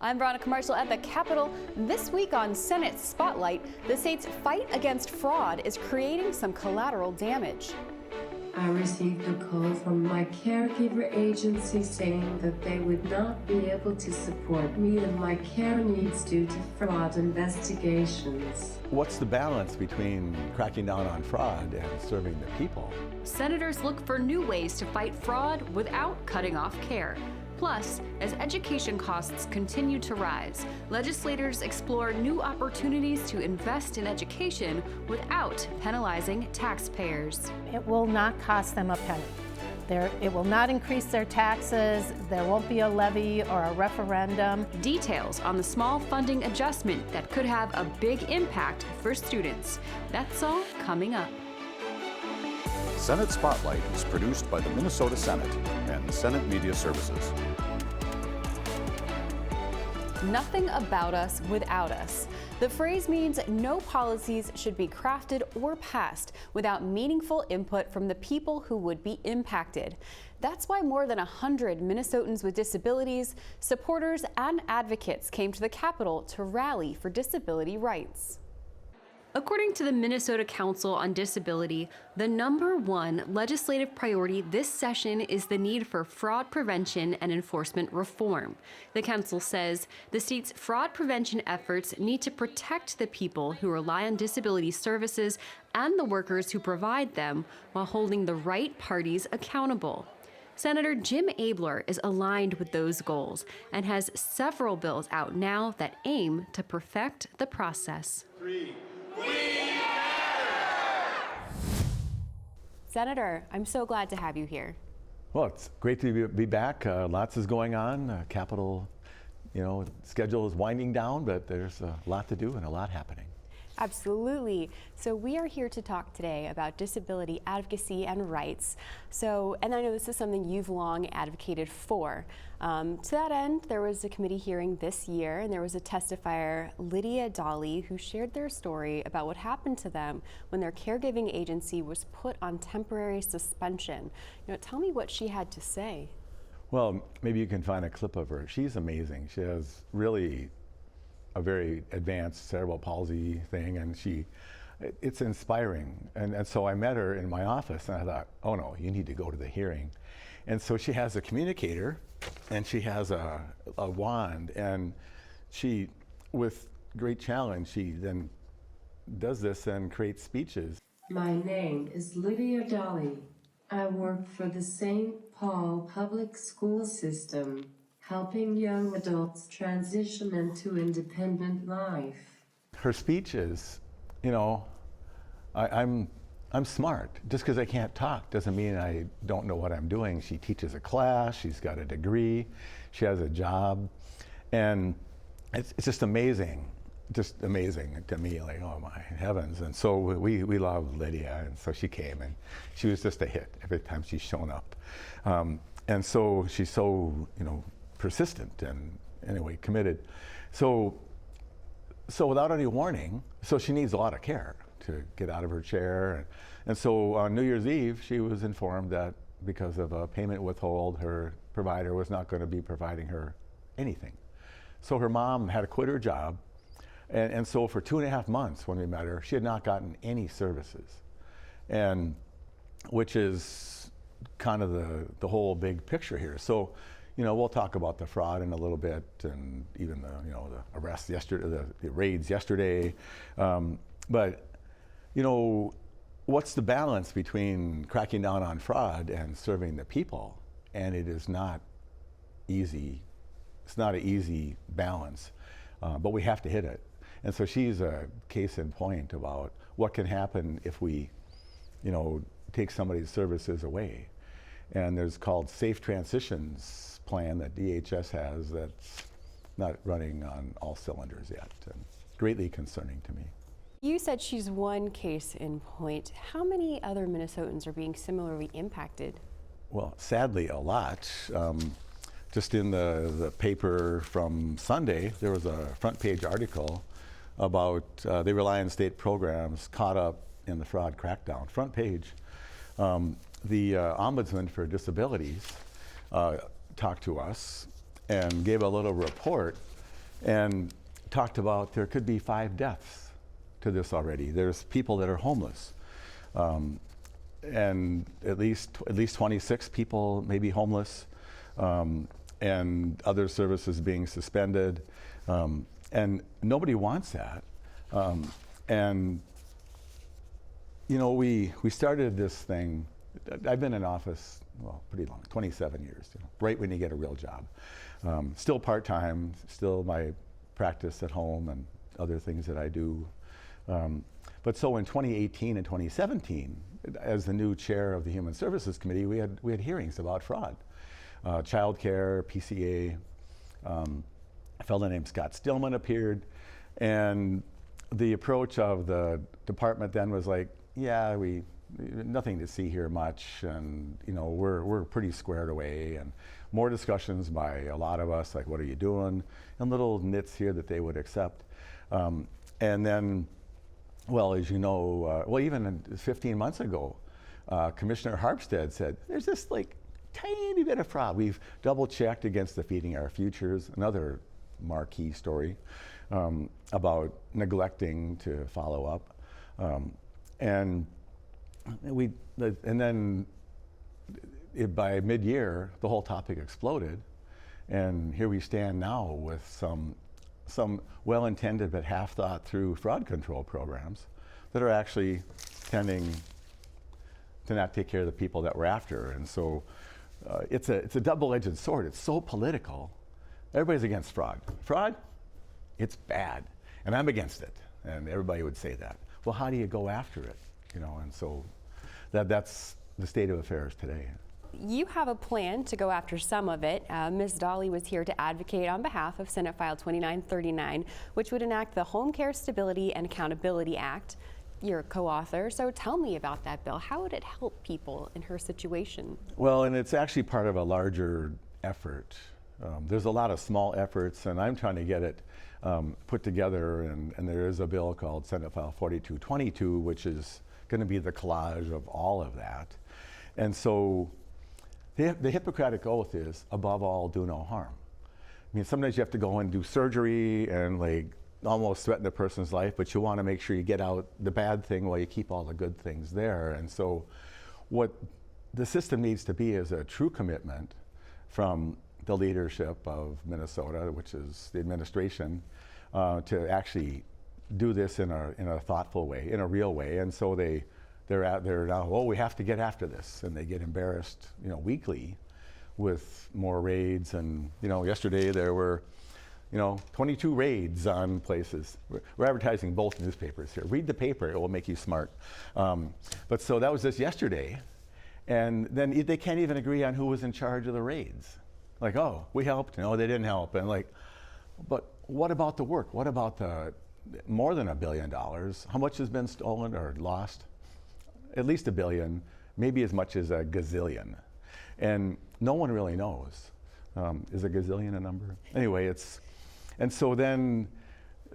I'm Veronica Marshall at the Capitol. This week on Senate Spotlight, the state's fight against fraud is creating some collateral damage. I received a call from my caregiver agency saying that they would not be able to support me and my care needs due to fraud investigations. What's the balance between cracking down on fraud and serving the people? Senators look for new ways to fight fraud without cutting off care. Plus, as education costs continue to rise, legislators explore new opportunities to invest in education without penalizing taxpayers. It will not cost them a penny. It will not increase their taxes. There won't be a levy or a referendum. Details on the small funding adjustment that could have a big impact for students. That's all coming up. Senate Spotlight is produced by the Minnesota Senate and Senate Media Services. Nothing about us without us. The phrase means no policies should be crafted or passed without meaningful input from the people who would be impacted. That's why more than 100 Minnesotans with disabilities, supporters, and advocates came to the Capitol to rally for disability rights. According to the Minnesota Council on Disability, the #1 legislative priority this session is the need for fraud prevention and enforcement reform. The council says the state's fraud prevention efforts need to protect the people who rely on disability services and the workers who provide them while holding the right parties accountable. Senator Jim Abeler is aligned with those goals and has several bills out now that aim to perfect the process. Senator, I'm so glad to have you here. Well, it's great to be back. Lots is going on. Capitol, schedule is winding down, but there's a lot to do and a lot happening. Absolutely. So we are here to talk today about disability advocacy and rights. And I know this is something you've long advocated for. To that end, there was a committee hearing this year, and there was a testifier, Lydia Dolly, who shared their story about what happened to them when their caregiving agency was put on temporary suspension. Tell me what she had to say. Well, maybe you can find a clip of her. She's amazing. She has really a very advanced cerebral palsy thing, and it's inspiring. And so I met her in my office, and I thought, oh no, you need to go to the hearing. And so she has a communicator, and she has a wand, and she, with great challenge, she then does this and creates speeches. My name is Lydia Dolly. I work for the St. Paul Public School System, helping young adults transition into independent life. Her speech is, I'm smart. Just because I can't talk doesn't mean I don't know what I'm doing. She teaches a class, she's got a degree, she has a job, and it's just amazing to me, like, oh my heavens. And so we love Lydia, and so she came, and she was just a hit every time she's shown up. And so she's so, persistent and anyway committed. So without any warning, so she needs a lot of care to get out of her chair. And so on New Year's Eve, she was informed that because of a payment withhold, her provider was not going to be providing her anything. So her mom had to quit her job. And so for 2.5 months when we met her, she had not gotten any services. And which is kind of the whole big picture here. So, we'll talk about the fraud in a little bit, and even the arrests yesterday, the raids yesterday. But what's the balance between cracking down on fraud and serving the people? And it is not easy. It's not an easy balance, but we have to hit it. And so she's a case in point about what can happen if we, take somebody's services away. And there's called Safe Transitions plan that DHS has that's not running on all cylinders yet, and greatly concerning to me. You said she's one case in point. How many other Minnesotans are being similarly impacted? Well, sadly, a lot. Just in the paper from Sunday, there was a front page article about they rely on state programs caught up in the fraud crackdown. Front page. The Ombudsman for Disabilities talked to us and gave a little report and talked about there could be 5 deaths to this already. There's people that are homeless, and at least 26 people may be homeless, and other services being suspended, and nobody wants that. And you know, we started this thing. I've been in office, well, pretty long, 27 years, you know, right when you get a real job. Still part-time, still my practice at home and other things that I do. But so in 2018 and 2017, as the new chair of the Human Services Committee, we had hearings about fraud. Childcare, PCA, a fellow named Scott Stillman appeared, and the approach of the department then was like, yeah, nothing to see here much, and you know, we're pretty squared away, and more discussions by a lot of us, like, what are you doing? And little nits here that they would accept. And then, well, as you know, well, even 15 months ago, Commissioner Harpstead said, there's this like tiny bit of fraud. We've double checked against the Feeding Our Futures, another marquee story about neglecting to follow up. And then by mid-year, the whole topic exploded, and here we stand now with some well-intended but half-thought-through fraud control programs that are actually tending to not take care of the people that we're after. And so it's a double-edged sword. It's so political. Everybody's against fraud. Fraud, it's bad, and I'm against it, and everybody would say that. Well, how do you go after it? You know, and so that's the state of affairs today. You have a plan to go after some of it. Ms. Dolly was here to advocate on behalf of Senate File 2939, which would enact the Home Care Stability and Accountability Act. You're a co-author, so tell me about that bill. How would it help people in her situation? Well, and it's actually part of a larger effort. There's a lot of small efforts, and I'm trying to get it put together, and there is a bill called Senate File 4222, which is going to be the collage of all of that. And so the Hippocratic Oath is, above all, do no harm. I mean, sometimes you have to go and do surgery and like almost threaten a person's life, but you want to make sure you get out the bad thing while you keep all the good things there. And so what the system needs to be is a true commitment from the leadership of Minnesota, which is the administration, to actually do this in a thoughtful way, in a real way. And so they're now, oh, we have to get after this, and they get embarrassed, you know, weekly with more raids. And you know, yesterday there were, you know, 22 raids on places. We're advertising both newspapers here. Read the paper; it will make you smart. But so that was just yesterday, and then they can't even agree on who was in charge of the raids. Like, oh, we helped. No, they didn't help. And like, but what about the work? What about the more than $1 billion? How much has been stolen or lost? At least $1 billion, maybe as much as a gazillion. And no one really knows. Is a gazillion a number? Anyway, and so then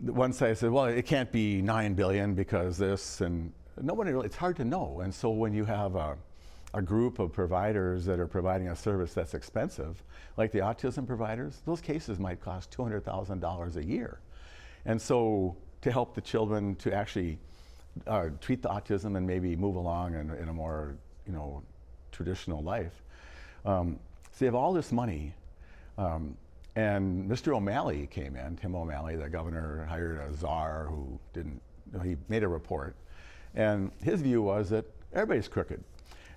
one side said, well, it can't be 9 billion because this, and no one really, it's hard to know. And so when you have a group of providers that are providing a service that's expensive, like the autism providers, those cases might cost $200,000 a year. And so to help the children to actually treat the autism and maybe move along in a more, you know, traditional life. So you have all this money, and Mr. O'Malley came in, Tim O'Malley, the governor, hired a czar who he made a report, and his view was that everybody's crooked.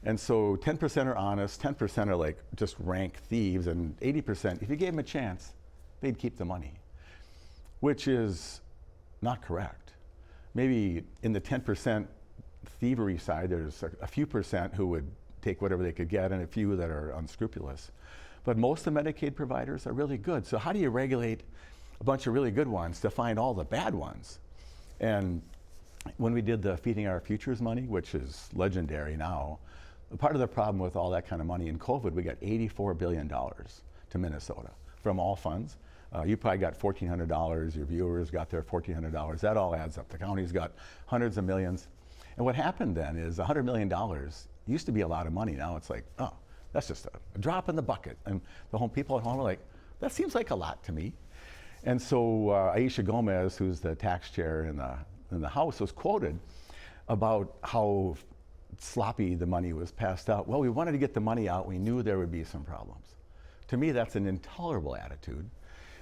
And so 10% are honest, 10% are like just rank thieves, and 80%, if you gave them a chance, they'd keep the money, which is not correct. Maybe in the 10% thievery side, there's a few percent who would take whatever they could get and a few that are unscrupulous. But most of the Medicaid providers are really good. So how do you regulate a bunch of really good ones to find all the bad ones? And when we did the Feeding Our Futures money, which is legendary now, part of the problem with all that kind of money in COVID, we got $84 billion to Minnesota from all funds. You probably got $1,400, your viewers got their $1,400. That all adds up. The county's got hundreds of millions. And what happened then is $100 million used to be a lot of money. Now it's like, oh, that's just a drop in the bucket. And the people at home are like, that seems like a lot to me. And so Aisha Gomez, who's the tax chair in the House, was quoted about how sloppy the money was passed out. Well, we wanted to get the money out. We knew there would be some problems. To me, that's an intolerable attitude.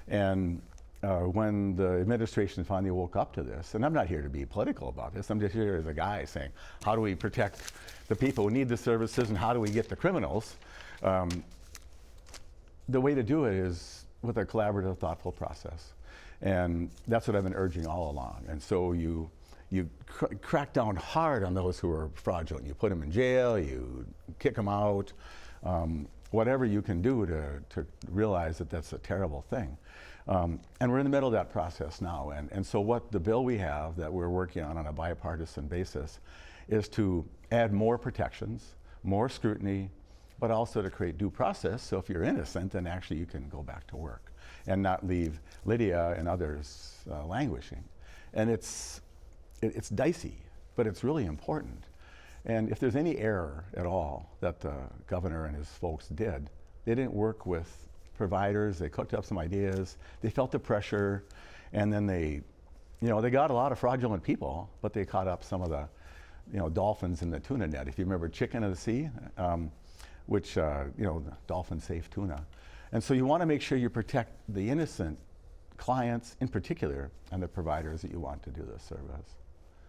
And when the administration finally woke up to this, and I'm not here to be political about this, I'm just here as a guy saying, how do we protect the people who need the services and how do we get the criminals? The way to do it is with a collaborative, thoughtful process. And that's what I've been urging all along. And so you crack down hard on those who are fraudulent. You put them in jail, you kick them out, whatever you can do to realize that that's a terrible thing. And we're in the middle of that process now. And so what the bill we have that we're working on a bipartisan basis is to add more protections, more scrutiny, but also to create due process. So if you're innocent, then actually you can go back to work and not leave Lydia and others languishing. And it's dicey, but it's really important. And if there's any error at all that the governor and his folks did, they didn't work with providers. They cooked up some ideas. They felt the pressure, and then they got a lot of fraudulent people, but they caught up some of the, dolphins in the tuna net. If you remember Chicken of the Sea, which dolphin safe tuna. And so you want to make sure you protect the innocent clients in particular and the providers that you want to do this service.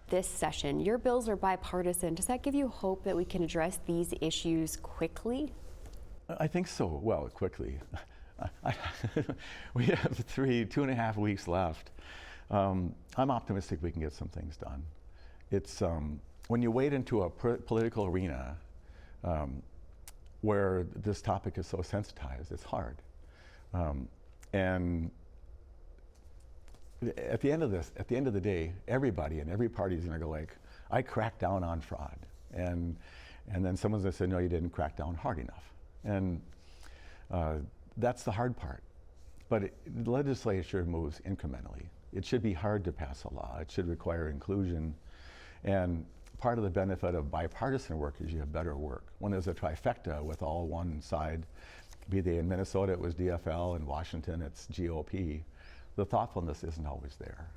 This session, your bills are bipartisan. Does that give you hope that we can address these issues quickly? I think so. Well, quickly. We have 2.5 weeks left. I'm optimistic we can get some things done. It's when you wade into a political arena where this topic is so sensitized, it's hard. And at the end of the day, everybody and every party is going to go like, I cracked down on fraud. And then someone's going to say, no, you didn't crack down hard enough. And that's the hard part. But the legislature moves incrementally. It should be hard to pass a law. It should require inclusion. And part of the benefit of bipartisan work is you have better work. When there's a trifecta with all one side, be they in Minnesota, it was DFL, in Washington, it's GOP, the thoughtfulness isn't always there.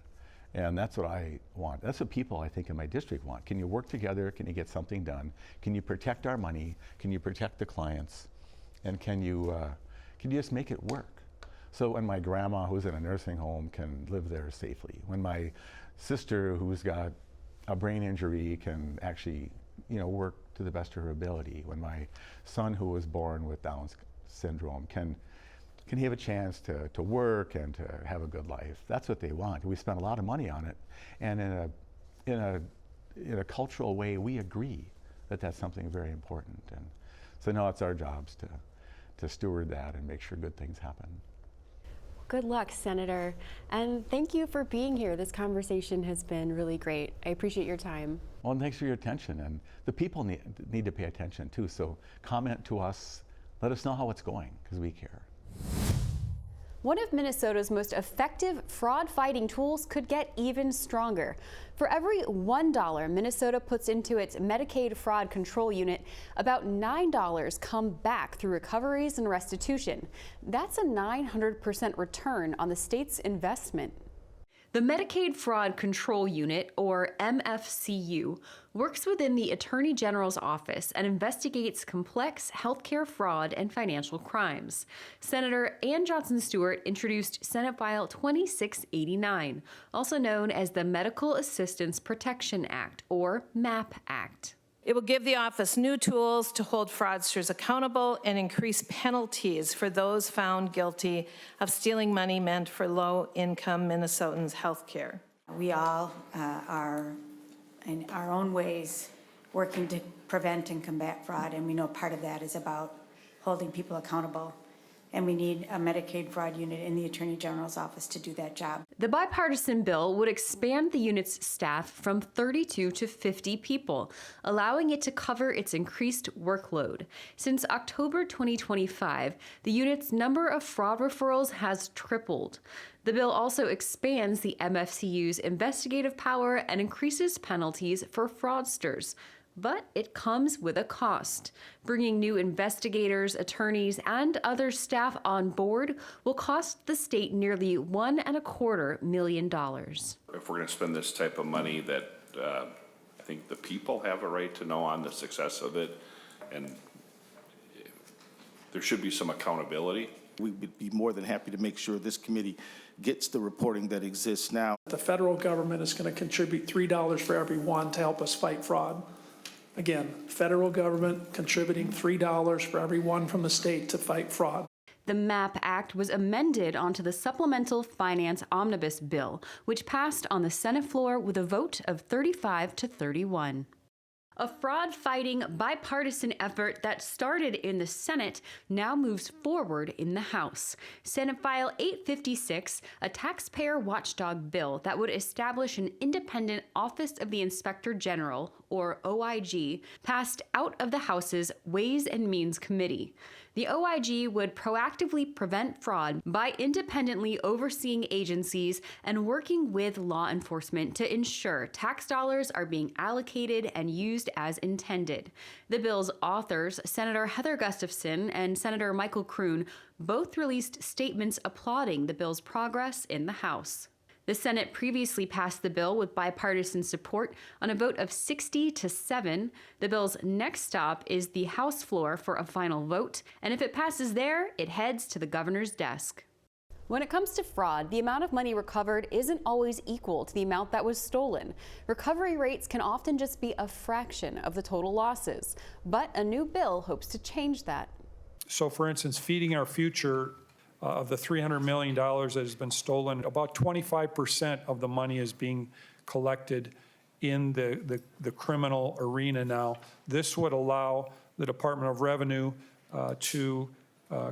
And that's what I want. That's what people, I think, in my district want. Can you work together? Can you get something done? Can you protect our money? Can you protect the clients? And can you just make it work? So when my grandma, who's in a nursing home, can live there safely. When my sister, who's got a brain injury, can actually, work to the best of her ability. When my son, who was born with Down syndrome, can he have a chance to work and to have a good life? That's what they want. We spend a lot of money on it, and in a cultural way, we agree that that's something very important. And so now it's our jobs to steward that and make sure good things happen. Good luck, Senator. And thank you for being here. This conversation has been really great. I appreciate your time. Well, and thanks for your attention. And the people need to pay attention too. So comment to us. Let us know how it's going, because we care. One of Minnesota's most effective fraud-fighting tools could get even stronger. For every $1 Minnesota puts into its Medicaid fraud control unit, about $9 come back through recoveries and restitution. That's a 900% return on the state's investment. The Medicaid Fraud Control Unit, or MFCU, works within the Attorney General's office and investigates complex healthcare fraud and financial crimes. Senator Ann Johnson Stewart introduced Senate File 2689, also known as the Medical Assistance Protection Act, or MAP Act. It will give the office new tools to hold fraudsters accountable and increase penalties for those found guilty of stealing money meant for low-income Minnesotans' health care. We all are, in our own ways, working to prevent and combat fraud, and we know part of that is about holding people accountable. And we need a Medicaid fraud unit in the Attorney General's office to do that job. The bipartisan bill would expand the unit's staff from 32 to 50 people, allowing it to cover its increased workload. Since October 2025, the unit's number of fraud referrals has tripled. The bill also expands the MFCU's investigative power and increases penalties for fraudsters. But it comes with a cost. Bringing new investigators, attorneys, and other staff on board will cost the state nearly $1.25 million. If we're going to spend this type of money, that I think the people have a right to know on the success of it, and there should be some accountability. We would be more than happy to make sure this committee gets the reporting that exists now. The federal government is going to contribute $3 for every one to help us fight fraud. Again, federal government contributing $3 for every one from the state to fight fraud. The MAP Act was amended onto the Supplemental Finance Omnibus Bill, which passed on the Senate floor with a vote of 35 to 31. A fraud-fighting bipartisan effort that started in the Senate now moves forward in the House. Senate File 856, a taxpayer watchdog bill that would establish an independent Office of the Inspector General, or OIG, passed out of the House's Ways and Means Committee. The OIG would proactively prevent fraud by independently overseeing agencies and working with law enforcement to ensure tax dollars are being allocated and used as intended. The bill's authors, Senator Heather Gustafson and Senator Michael Kroon, both released statements applauding the bill's progress in the House. The Senate previously passed the bill with bipartisan support on a vote of 60 to 7. The bill's next stop is the House floor for a final vote, and if it passes there, it heads to the governor's desk. When it comes to fraud, the amount of money recovered isn't always equal to the amount that was stolen. Recovery rates can often just be a fraction of the total losses, but a new bill hopes to change that. So for instance, Feeding Our Future, of the $300 million that has been stolen, about 25% of the money is being collected in the criminal arena now. This would allow the Department of Revenue to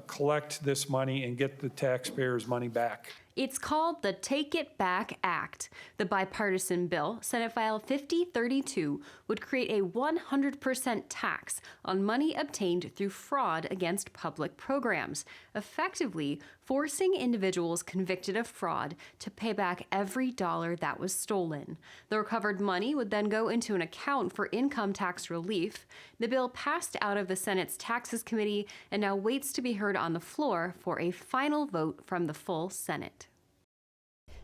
collect this money and get the taxpayers' money back. It's called the Take It Back Act. The bipartisan bill, Senate File 5032, would create a 100% tax on money obtained through fraud against public programs, effectively forcing individuals convicted of fraud to pay back every dollar that was stolen. The recovered money would then go into an account for income tax relief. The bill passed out of the Senate's Taxes Committee and now waits to be heard on the floor for a final vote from the full Senate.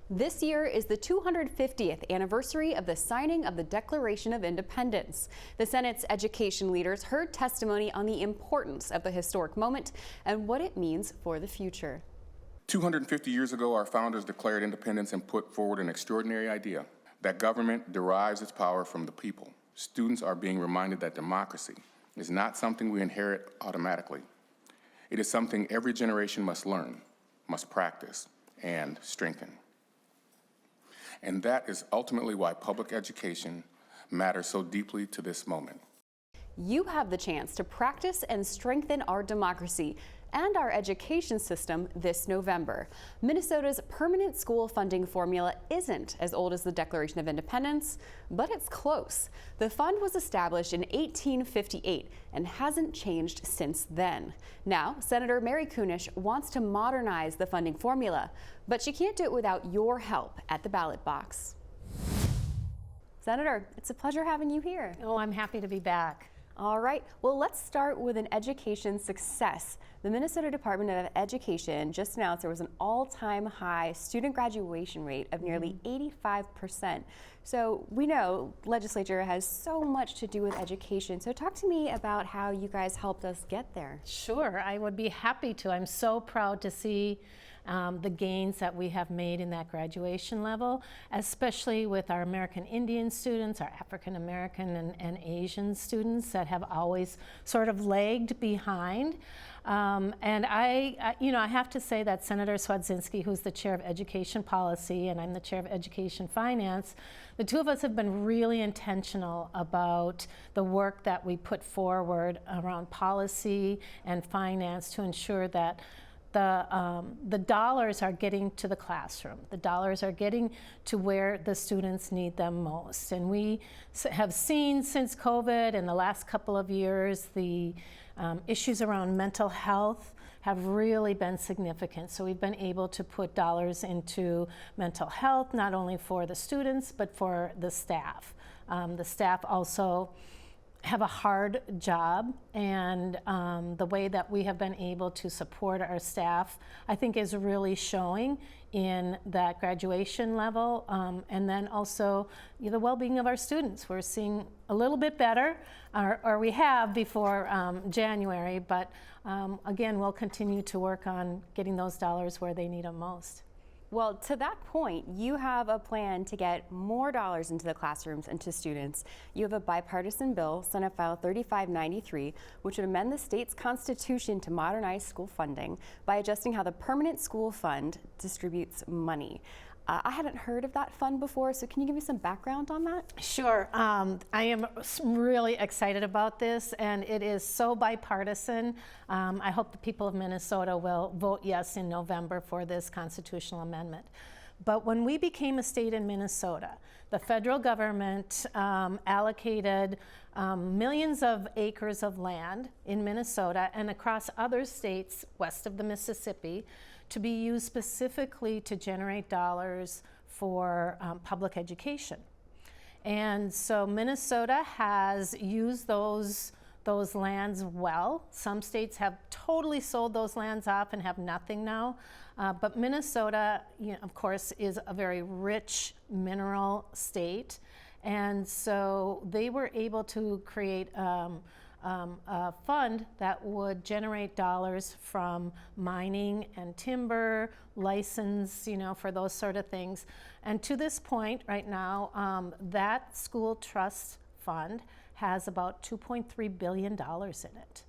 This year is the 250th anniversary of the signing of the Declaration of Independence. The Senate's education leaders heard testimony on the importance of the historic moment and what it means for the future. 250 years ago, our founders declared independence and put forward an extraordinary idea that government derives its power from the people. Students are being reminded that democracy is not something we inherit automatically. It is something every generation must learn, must practice, and strengthen. And that is ultimately why public education matters so deeply to this moment. You have the chance to practice and strengthen our democracy and our education system this November. Minnesota's permanent school funding formula isn't as old as the Declaration of Independence, but it's close. The fund was established in 1858 and hasn't changed since then. Now, Senator Mary Kunesh wants to modernize the funding formula, but she can't do it without your help at the ballot box. Senator, it's a pleasure having you here. Oh, I'm happy to be back. All right, well, let's start with an education success. The Minnesota Department of Education just announced there was an all-time high student graduation rate of nearly 85%. So we know legislature has so much to do with education. So talk to me about how you guys helped us get there. Sure, I would be happy to. I'm so proud to see the gains that we have made in that graduation level, especially with our American Indian students, our African American and Asian students that have always sort of lagged behind. And I have to say that Senator Swedzinski, who's the chair of education policy, and I'm the chair of education finance, the two of us have been really intentional about the work that we put forward around policy and finance to ensure that the dollars are getting to the classroom. The dollars are getting to where the students need them most. And we have seen since COVID in the last couple of years, the issues around mental health have really been significant. So we've been able to put dollars into mental health, not only for the students, but for the staff. The staff also have a hard job, and the way that we have been able to support our staff, I think, is really showing in that graduation level, and then also the well-being of our students. We're seeing a little bit better, or we have before January, but again, we'll continue to work on getting those dollars where they need them most. Well, to that point, you have a plan to get more dollars into the classrooms and to students. You have a bipartisan bill, Senate File 3593, which would amend the state's constitution to modernize school funding by adjusting how the permanent school fund distributes money. I hadn't heard of that fund before, so can you give me some background on that? Sure. I am really excited about this, and it is so bipartisan. I hope the people of Minnesota will vote yes in November for this constitutional amendment. But when we became a state in Minnesota, the federal government allocated millions of acres of land in Minnesota and across other states west of the Mississippi to be used specifically to generate dollars for public education. And so Minnesota has used those lands well. Some states have totally sold those lands off and have nothing now. But Minnesota, of course, is a very rich mineral state. And so they were able to create a fund that would generate dollars from mining and timber, license, for those sort of things. And to this point, right now, that school trust fund has about $2.3 billion in it.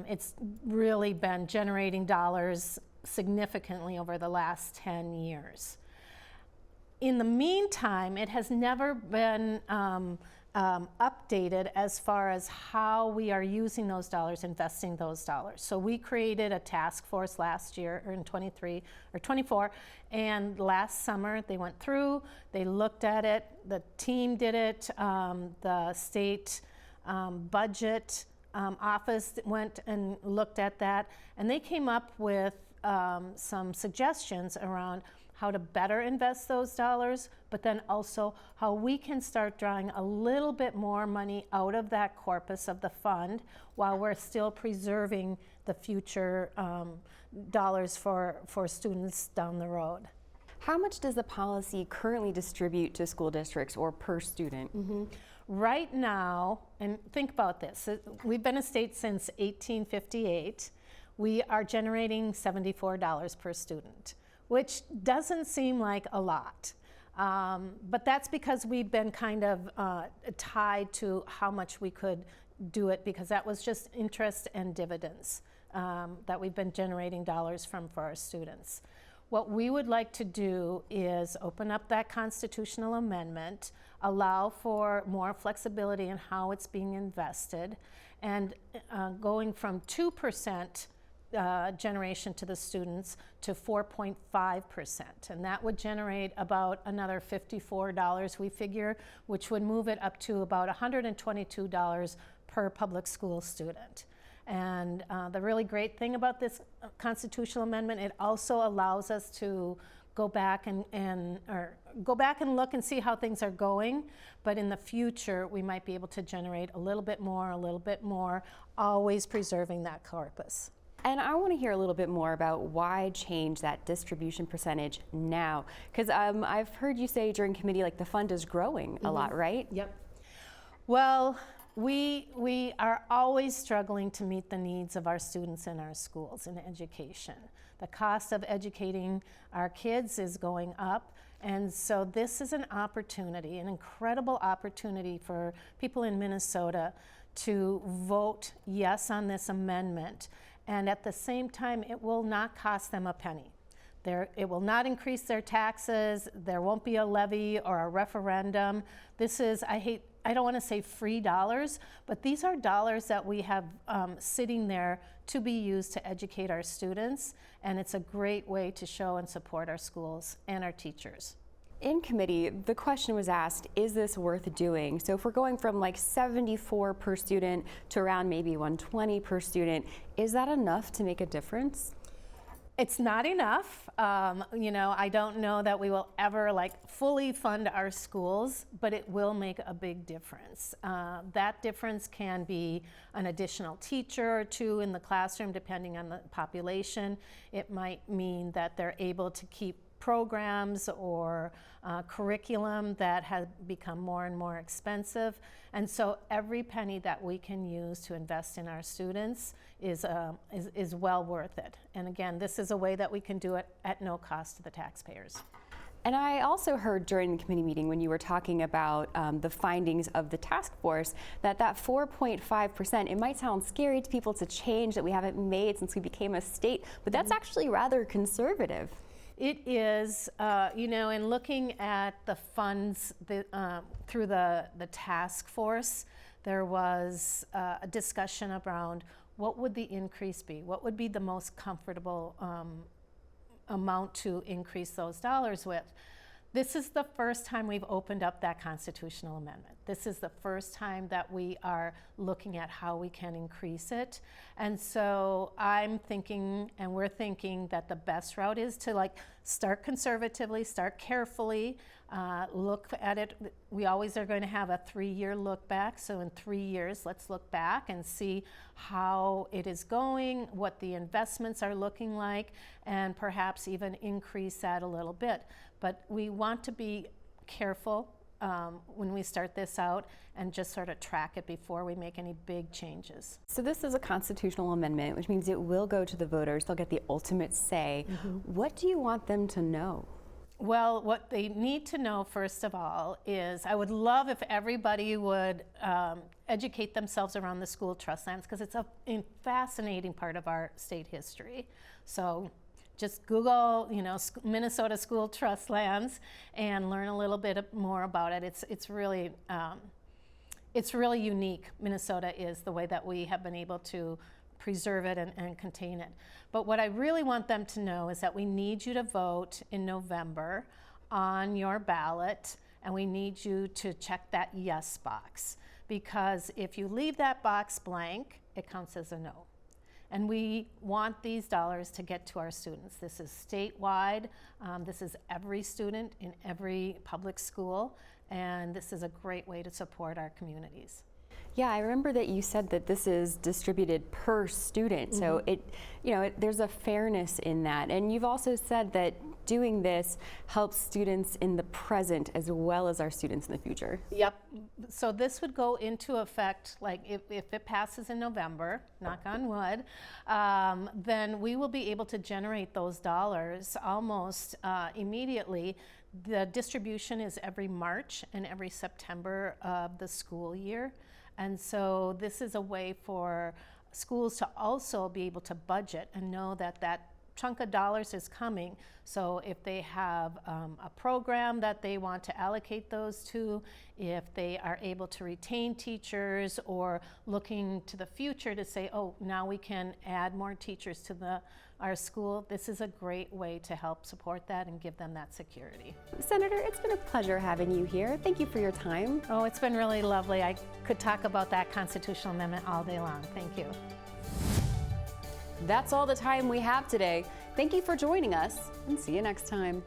It's really been generating dollars significantly over the last 10 years. In the meantime, it has never been updated as far as how we are using those dollars, investing those dollars. So we created a task force last year, or in 23 or 24, and last summer they went through, they looked at it, the team did it, the state budget office went and looked at that, and they came up with some suggestions around how to better invest those dollars, but then also how we can start drawing a little bit more money out of that corpus of the fund while we're still preserving the future dollars for students down the road. How much does the policy currently distribute to school districts or per student? Right now, and think about this, we've been a state since 1858. We are generating $74 per student, which doesn't seem like a lot. But that's because we've been kind of tied to how much we could do it, because that was just interest and dividends that we've been generating dollars from for our students. What we would like to do is open up that constitutional amendment, allow for more flexibility in how it's being invested, and going from 2% generation to the students to 4.5%, and that would generate about another $54, we figure, which would move it up to about $122 per public school student. And the really great thing about this constitutional amendment, it also allows us to go back and look and see how things are going, but in the future we might be able to generate a little bit more, always preserving that corpus. And I want to hear a little bit more about why change that distribution percentage now, because I've heard you say during committee, like, the fund is growing a lot, right? Yep. Well, we are always struggling to meet the needs of our students in our schools in education. The cost of educating our kids is going up, and so this is an opportunity, an incredible opportunity for people in Minnesota to vote yes on this amendment. And at the same time, it will not cost them a penny. It will not increase their taxes. There won't be a levy or a referendum. This is, I don't want to say free dollars, but these are dollars that we have sitting there to be used to educate our students. And it's a great way to show and support our schools and our teachers. In committee, the question was asked, is this worth doing? So if we're going from like 74 per student to around maybe 120 per student, is that enough to make a difference? It's not enough. You know, I don't know that we will ever fully fund our schools, but it will make a big difference. That difference can be an additional teacher or two in the classroom, depending on the population. It might mean that they're able to keep programs or curriculum that has become more and more expensive. And so every penny that we can use to invest in our students is well worth it. And again, this is a way that we can do it at no cost to the taxpayers. And I also heard during the committee meeting when you were talking about the findings of the task force that 4.5%, it might sound scary to people to change that we haven't made since we became a state, but that's actually rather conservative. It is, you know, in looking at the funds through the task force, there was a discussion around what would the increase be? What would be the most comfortable amount to increase those dollars with? This is the first time we've opened up that constitutional amendment. This is the first time that we are looking at how we can increase it. And so I'm thinking, and we're thinking, that the best route is to start conservatively, start carefully, look at it. We always are going to have a 3-year look back. So in 3 years, let's look back and see how it is going, what the investments are looking like, and perhaps even increase that a little bit. But we want to be careful when we start this out and just sort of track it before we make any big changes. So this is a constitutional amendment, which means it will go to the voters. They'll get the ultimate say. What do you want them to know? Well, what they need to know, first of all, is I would love if everybody would educate themselves around the school trust lands, because it's a fascinating part of our state history. So just Google, you know, Minnesota school trust lands and learn a little bit more about it. It's really unique. Minnesota is the way that we have been able to preserve it and contain it. But what I really want them to know is that we need you to vote in November on your ballot, and we need you to check that yes box, because if you leave that box blank, it counts as a no. And we want these dollars to get to our students. This is statewide. This is every student in every public school, and this is a great way to support our communities. Yeah, I remember that you said that this is distributed per student, so there's a fairness in that. And you've also said that doing this helps students in the present as well as our students in the future. Yep. So this would go into effect, if it passes in November, knock on wood, then we will be able to generate those dollars almost immediately. The distribution is every March and every September of the school year. And so this is a way for schools to also be able to budget and know that that chunk of dollars is coming. So if they have a program that they want to allocate those to, if they are able to retain teachers, or looking to the future to say, oh, now we can add more teachers to our school, this is a great way to help support that and give them that security. Senator, it's been a pleasure having you here. Thank you for your time. Oh, it's been really lovely. I could talk about that constitutional amendment all day long. Thank you. That's all the time we have today. Thank you for joining us, and see you next time.